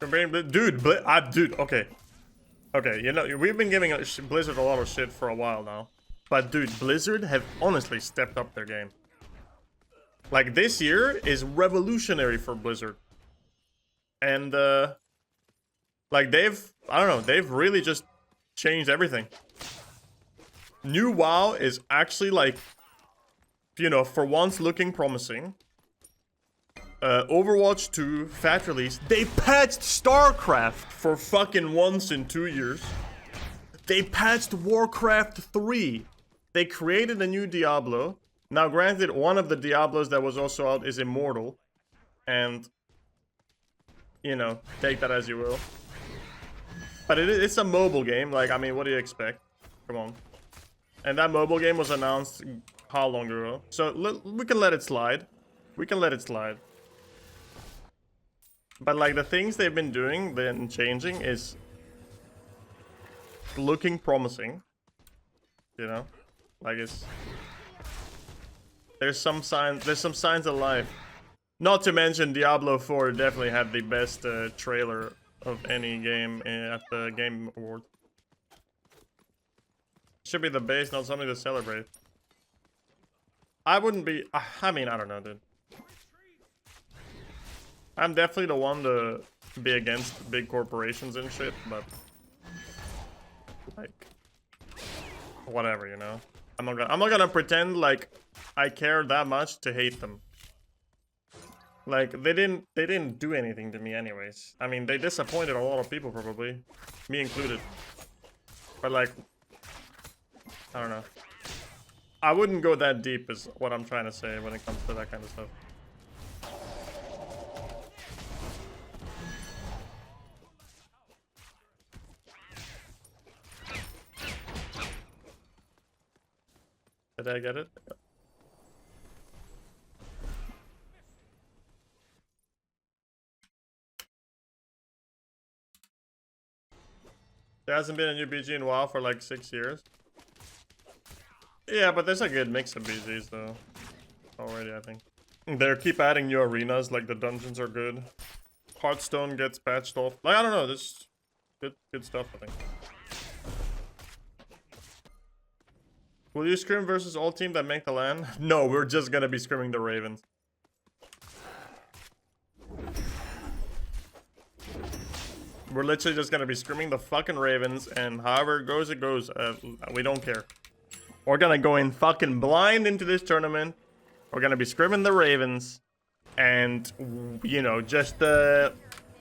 Dude, okay. Okay, you know, we've been giving Blizzard a lot of shit for a while now. But dude, Blizzard have honestly stepped up their game. Like, this year is revolutionary for Blizzard. And, like, I don't know, they've really just changed everything. New WoW is actually, like, you know, for once looking promising. Overwatch 2, fat release. They patched StarCraft for fucking once in 2 years. They patched Warcraft 3. They created a new Diablo. Now, granted, one of the Diablos that was also out is immortal. And, you know, take that as you will. But it's a mobile game. Like, I mean, what do you expect? Come on. And that mobile game was announced how long ago? So, we can let it slide. We can let it slide. But, like, the things they've been doing, then changing, is looking promising. You know? Like, there's some signs of life. Not to mention, Diablo 4 definitely had the best trailer of any game at the Game Award. Should be the base, not something to celebrate. I wouldn't be... I mean, I don't know, dude. I'm definitely the one to be against big corporations and shit, but... like... whatever, you know? I'm not gonna pretend like I care that much to hate them. Like, they didn't do anything to me anyways. I mean, they disappointed a lot of people probably. Me included. But like... I don't know. I wouldn't go that deep is what I'm trying to say when it comes to that kind of stuff. Did I get it? There hasn't been a new BG in WoW for like 6 years. Yeah, but there's a good mix of BGs though. Already, I think. They keep adding new arenas, like the dungeons are good. Hearthstone gets patched off. Like, I don't know, this good stuff, I think. Will you scrim versus all team that make the LAN? No, we're just gonna be scrimming the Ravens. We're literally just gonna be scrimming the fucking Ravens, and however it goes, it goes. We don't care. We're gonna go in fucking blind into this tournament. We're gonna be scrimming the Ravens. And, you know, just,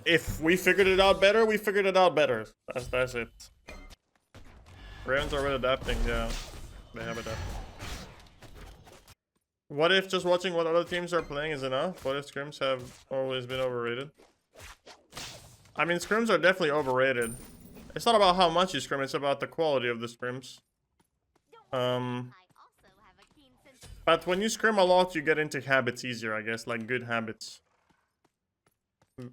if we figured it out better, we figured it out better. That's it. Ravens are really adapting, yeah. They have adapted. What if just watching what other teams are playing is enough? What if scrims have always been overrated? I mean, scrims are definitely overrated. It's not about how much you scrim, it's about the quality of the scrims. But when you scrim a lot, you get into habits easier, I guess, like good habits.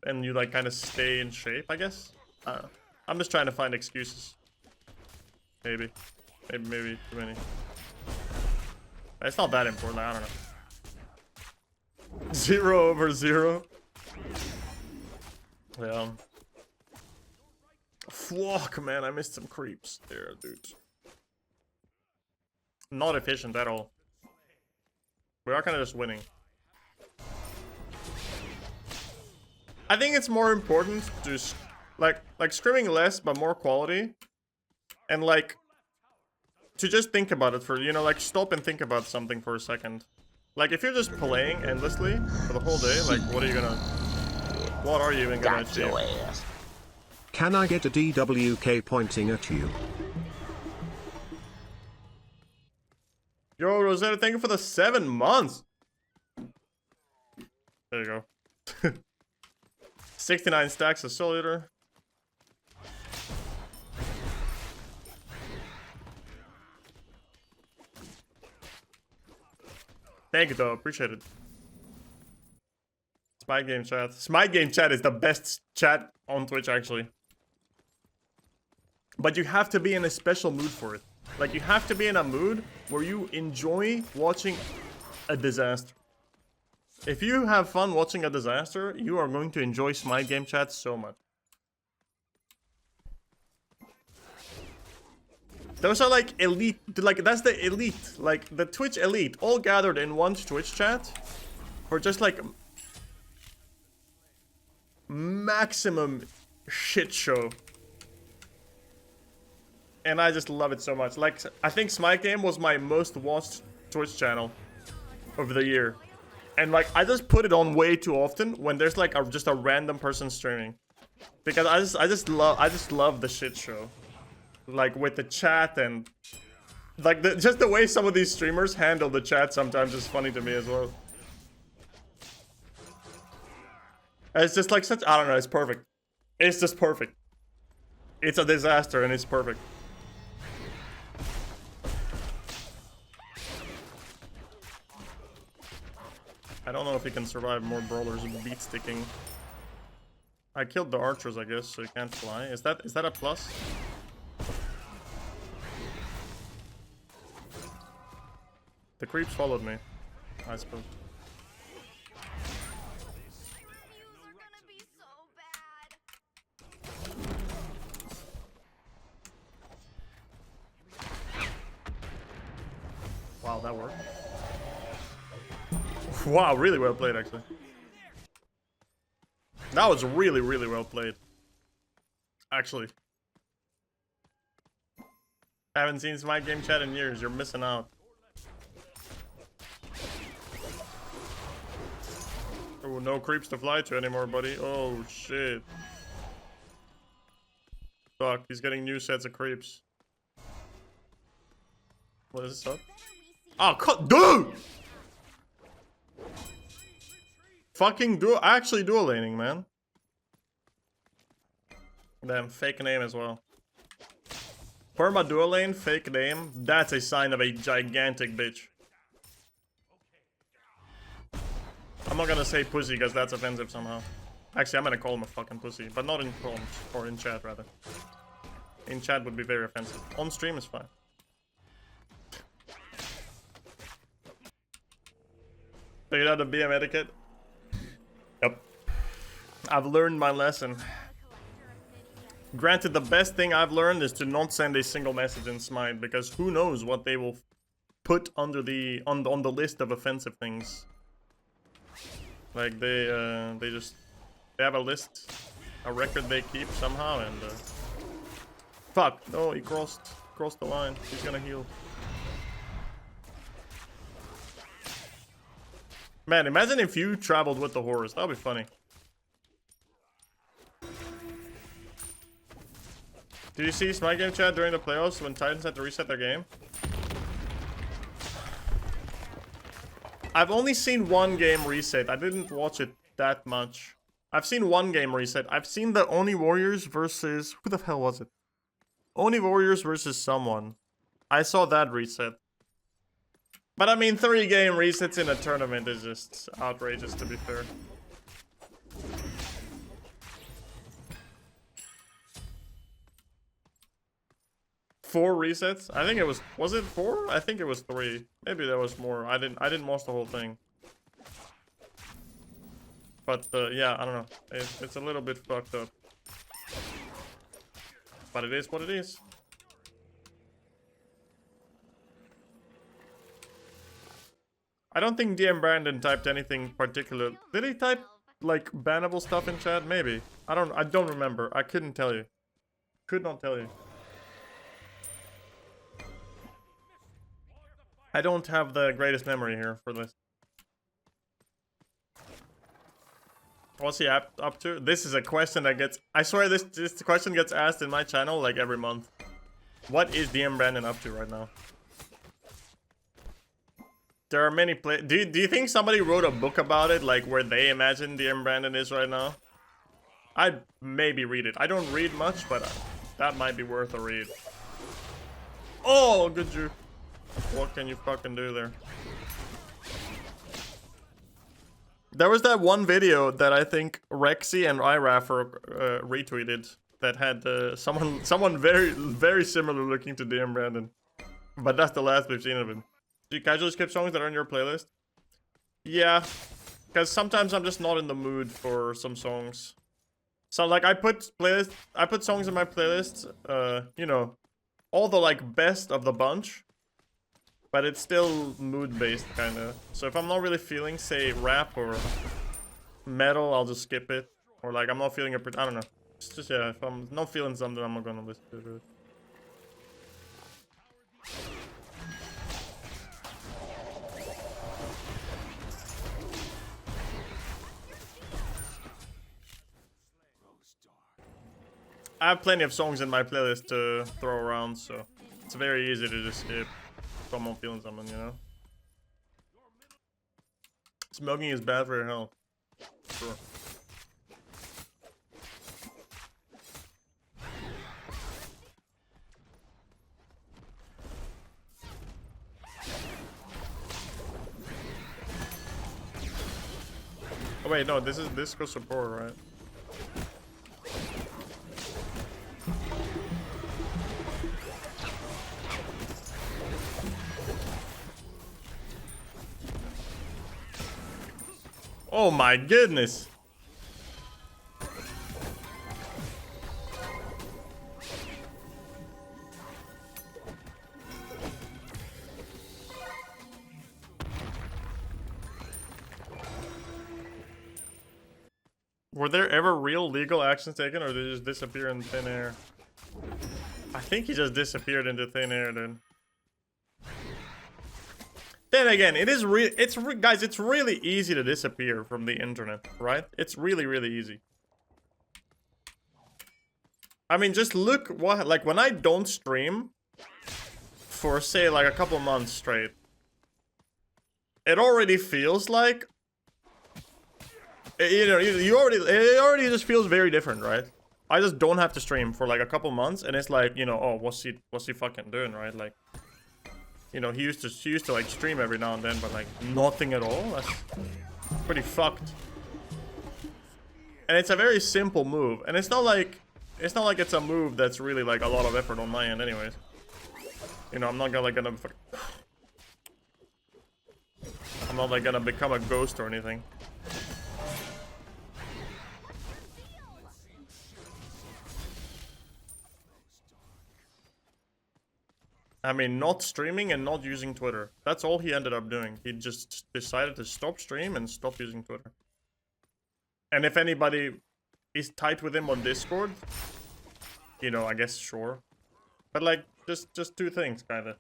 And you like kind of stay in shape, I guess. I'm just trying to find excuses. Maybe too many. It's not that important, I don't know. 0/0. Yeah. Fuck, man, I missed some creeps there, dude. Not efficient at all. We are kind of just winning. I think it's more important to like scrimming less but more quality, and like to just think about it for, you know, like stop and think about something for a second. Like if you're just playing endlessly for the whole day, like what are you even gonna achieve? Can I get a DWK pointing at you? Yo, Rosetta, thank you for the 7 months. There you go. 69 stacks of Soul Eater. Thank you, though. Appreciate it. Smite Game Chat. Smite Game Chat is the best chat on Twitch, actually. But you have to be in a special mood for it. Like, you have to be in a mood where you enjoy watching a disaster. If you have fun watching a disaster, you are going to enjoy Smite Game Chat so much. Those are like elite, like that's the elite, like the Twitch elite, all gathered in one Twitch chat for just like maximum shit show. And I just love it so much. Like, I think Smite Game was my most watched Twitch channel over the year. And like, I just put it on way too often when there's like just a random person streaming. Because I just love the shit show. Like with the chat and like just the way some of these streamers handle the chat sometimes is funny to me as well. It's just like such, I don't know, it's perfect. It's just perfect. It's a disaster and it's perfect. I don't know if he can survive more brawlers beat sticking. I killed the archers, I guess, so he can't fly. Is that a plus? The creeps followed me, I suppose. Wow, that worked. Wow, really well played, actually. That was really, really well played. Actually. Haven't seen Smite Game chat in years. You're missing out. Oh, no creeps to fly to anymore, buddy. Oh, shit. Fuck, he's getting new sets of creeps. What is this up? Oh, cut, dude! Fucking actually dual laning, man. Damn, fake name as well. Perma dual lane, fake name. That's a sign of a gigantic bitch. I'm not gonna say pussy because that's offensive somehow. Actually, I'm gonna call him a fucking pussy, but not in prompt, or in chat rather. In chat would be very offensive. On stream is fine. Figured out the BM etiquette. Yep. I've learned my lesson. Granted, the best thing I've learned is to not send a single message in Smite, because who knows what they will put under the on the list of offensive things. Like they have a list, a record they keep somehow, and fuck, no, he crossed the line. He's gonna heal. Man, imagine if you traveled with the horrors. That'd be funny. Did you see Smite Game chat during the playoffs when Titans had to reset their game? I've only seen one game reset. I didn't watch it that much. I've seen one game reset. I've seen the Oni Warriors versus... Who the hell was it? Oni Warriors versus someone. I saw that reset. But I mean, 3 game resets in a tournament is just outrageous, to be fair. Four resets? I think it was it 4? I think it was 3. Maybe there was more. I didn't watch the whole thing. But yeah, I don't know. It's a little bit fucked up. But it is what it is. I don't think DM Brandon typed anything particular. Did he type like bannable stuff in chat? Maybe. I don't remember. I couldn't tell you. Could not tell you. I don't have the greatest memory here for this. What's he up to? This is a question that gets... I swear this question gets asked in my channel like every month. What is DM Brandon up to right now? There are many do you think somebody wrote a book about it, like where they imagine DM Brandon is right now? I'd maybe read it. I don't read much, but that might be worth a read. Oh, good juke. What can you fucking do there? There was that one video that I think Rexy and iRaffer retweeted that had someone very, very similar looking to DM Brandon. But that's the last we've seen of him. Do you casually skip songs that are on your playlist? Yeah, because sometimes I'm just not in the mood for some songs. So like I put songs in my playlist, you know, all the like best of the bunch, but it's still mood-based kind of. So if I'm not really feeling, say, rap or metal, I'll just skip it. Or like I'm not feeling I don't know. It's just, yeah, if I'm not feeling something, I'm not gonna listen to it. I have plenty of songs in my playlist to throw around, so it's very easy to just skip if I'm not feeling something, you know? Smoking is bad for your health. Sure. Oh wait, no, this is disco support, right? Oh my goodness! Were there ever real legal actions taken, or did they just disappear in thin air? I think he just disappeared into thin air, dude. Then again, guys, it's really easy to disappear from the internet, right? It's really, really easy. I mean, just look what, like, when I don't stream for, say, like, a couple months straight, it already feels like, you know, it already just feels very different, right? I just don't have to stream for, like, a couple months, and it's like, you know, oh, what's he fucking doing, right? Like, you know, he used to like stream every now and then, but like nothing at all. That's pretty fucked. And it's a very simple move, and it's not like it's a move that's really like a lot of effort on my end, anyways. You know, I'm not gonna I'm not like gonna become a ghost or anything. I mean, not streaming and not using Twitter. That's all he ended up doing. He just decided to stop stream and stop using Twitter. And if anybody is tight with him on Discord, you know, I guess sure. But like, just two things, kinda.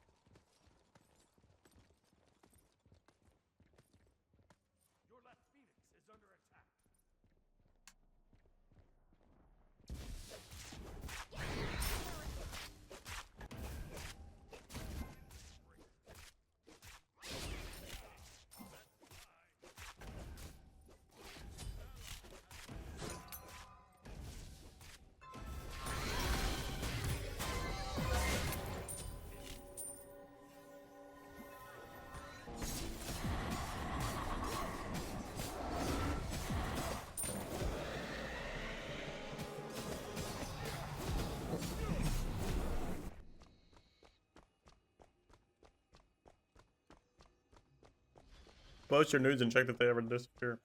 Post your nudes and check that they ever disappear.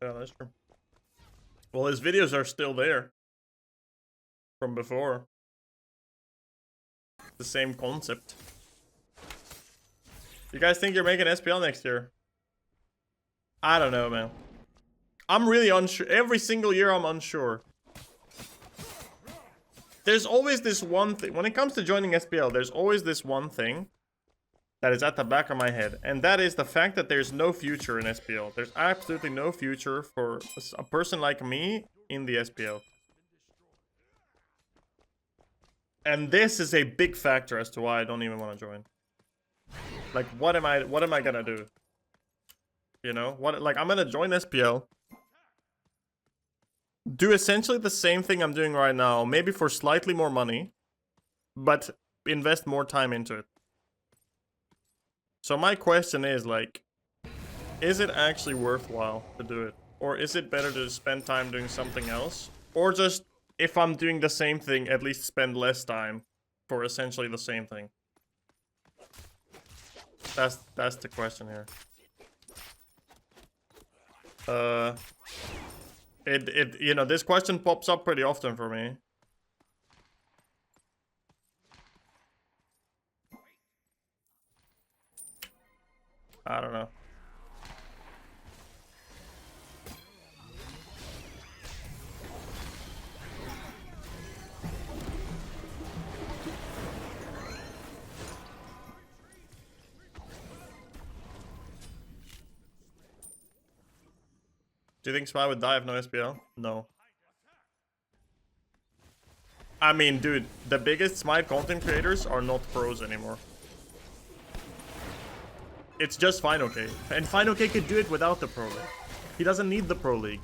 Yeah, that's true. Well, his videos are still there. From before. The same concept. You guys think you're making SPL next year? I don't know, man. I'm really unsure. Every single year I'm unsure. There's always this one thing. When it comes to joining SPL, there's always this one thing that is at the back of my head, and that is the fact that there's no future in SPL. There's absolutely no future for a person like me in the SPL. And this is a big factor as to why I don't even want to join. Like, what am I gonna do? You know, like, I'm gonna join SPL, do essentially the same thing I'm doing right now, maybe for slightly more money, but invest more time into it. So my question is, like, is it actually worthwhile to do it? Or is it better to spend time doing something else? Or just, if I'm doing the same thing, at least spend less time for essentially the same thing? That's the question here. You know, this question pops up pretty often for me. I don't know. Do you think Spy would die if no SPL? No. I mean, dude, the biggest Smite content creators are not pros anymore. It's just FineOK. And FineOK could do it without the Pro League. He doesn't need the Pro League.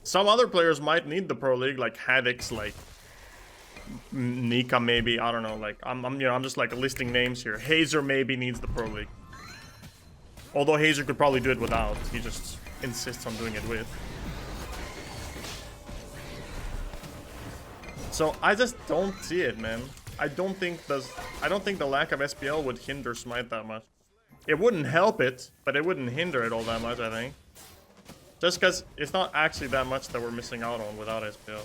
Some other players might need the Pro League, like Haddix, like Nika maybe, I don't know, like I'm just like listing names here. Hazer maybe needs the Pro League. Although Hazer could probably do it without. He just insists on doing it with. So I just don't see it, man. I don't think the lack of SPL would hinder Smite that much. It wouldn't help it, but it wouldn't hinder it all that much, I think. Just because it's not actually that much that we're missing out on without SPL.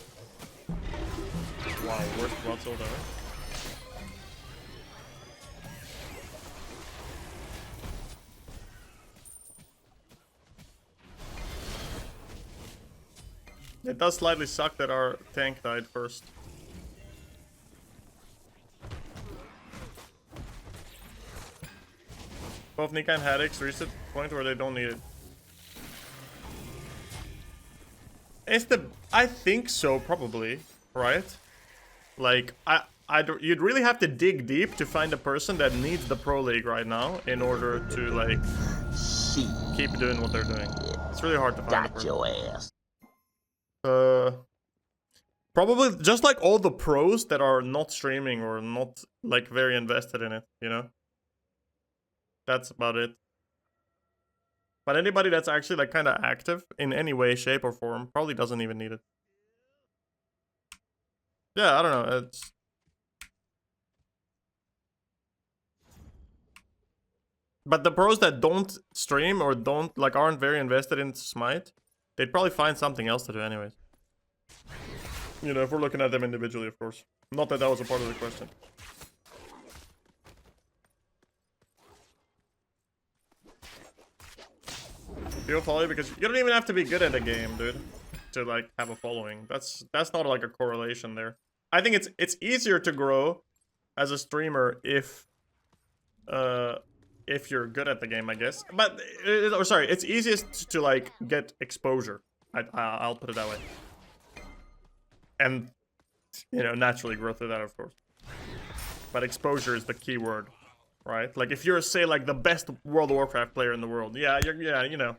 Wow, worst blood sold ever. It does slightly suck that our tank died first. Both Nika and Haddix reached the point where they don't need it. I think so, probably, right? Like, you'd really have to dig deep to find a person that needs the Pro League right now in order to, like, keep doing what they're doing. It's really hard to find a person. Your ass. Probably just like all the pros that are not streaming or not like very invested in it, you know? That's about it. But anybody that's actually like kind of active in any way, shape, or form probably doesn't even need it. Yeah, I don't know. It's... But the pros that don't stream or don't like aren't very invested in Smite, they'd probably find something else to do anyways. You know, if we're looking at them individually, of course. Not that that was a part of the question. People follow you because you don't even have to be good at a game, dude, to like have a following. That's not like a correlation there. I think it's easier to grow as a streamer if you're good at the game, I guess. But or sorry, it's easiest to like get exposure. I'll put it that way. And you know, naturally grow through that, of course. But exposure is the key word, right? Like if you're say like the best World of Warcraft player in the world, yeah, you know,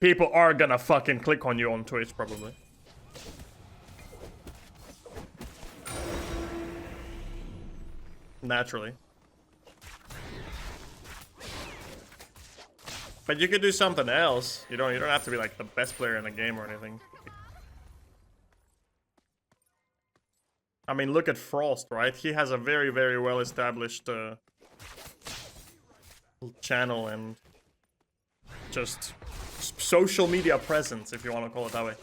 people are gonna fucking click on you on Twitch probably. Naturally. But you could do something else. You don't have to be like the best player in the game or anything. I mean, look at Frost, right? He has a very, very well established channel and just social media presence, if you want to call it that way.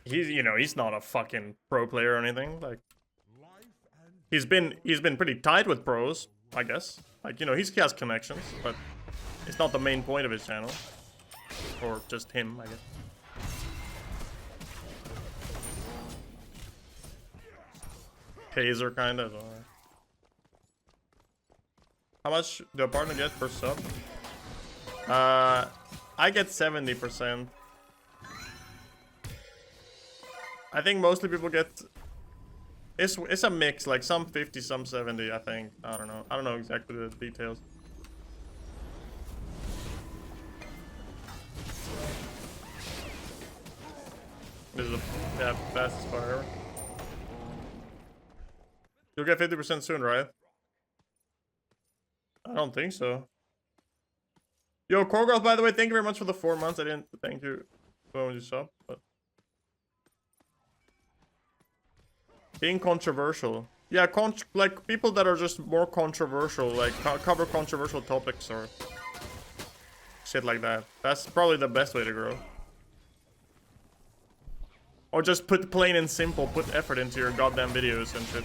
He's, you know, he's not a fucking pro player or anything. Like, he's been pretty tight with pros, I guess. Like, you know, he has connections, but it's not the main point of his channel, or just him, I guess. Hazer kind of. How much do a partner get per sub? I get 70%. I think mostly people get. It's a mix, like some 50, some 70. I think. I don't know exactly the details. This is the fastest fire ever. You'll get 50% soon, right? I don't think so. Yo, Korgoth, by the way, thank you very much for the 4 months. I didn't thank you when you sub, but being controversial. Yeah, like people that are just more controversial, like cover controversial topics or shit like that. That's probably the best way to grow. Or just put plain and simple, put effort into your goddamn videos and shit.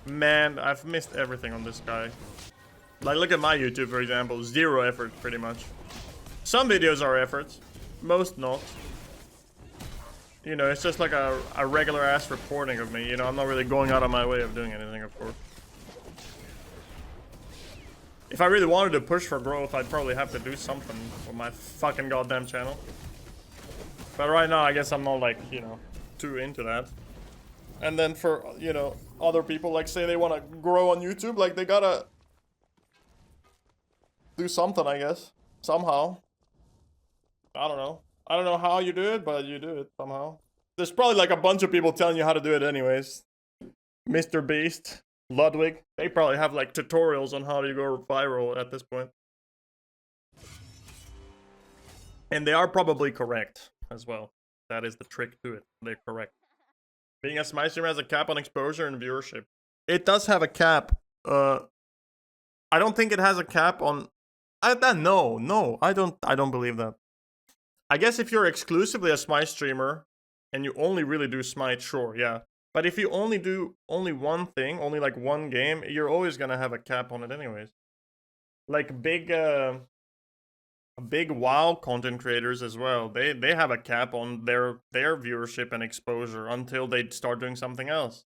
Man, I've missed everything on this guy. Like, look at my YouTube, for example. 0 effort, pretty much. Some videos are efforts. Most not. You know, it's just like a regular-ass reporting of me. You know, I'm not really going out of my way of doing anything, of course. If I really wanted to push for growth, I'd probably have to do something with my fucking goddamn channel. But right now, I guess I'm not, like, you know, too into that. And then for, you know, other people, like, say they want to grow on YouTube, like, they gotta do something, I guess. Somehow. I don't know. I don't know how you do it, but you do it somehow. There's probably, like, a bunch of people telling you how to do it anyways. Mr. Beast, Ludwig, they probably have, like, tutorials on how to go viral at this point. And they are probably correct as well. That is the trick to it. They're correct. Being a Smite streamer has a cap on exposure and viewership. It does have a cap. I don't think it has a cap on... No, I don't believe that. I guess if you're exclusively a Smite streamer and you only really do Smite, sure, yeah. But if you only do one thing, only like one game, you're always gonna have a cap on it anyways. Like big WoW content creators as well. They have a cap on their viewership and exposure until they start doing something else.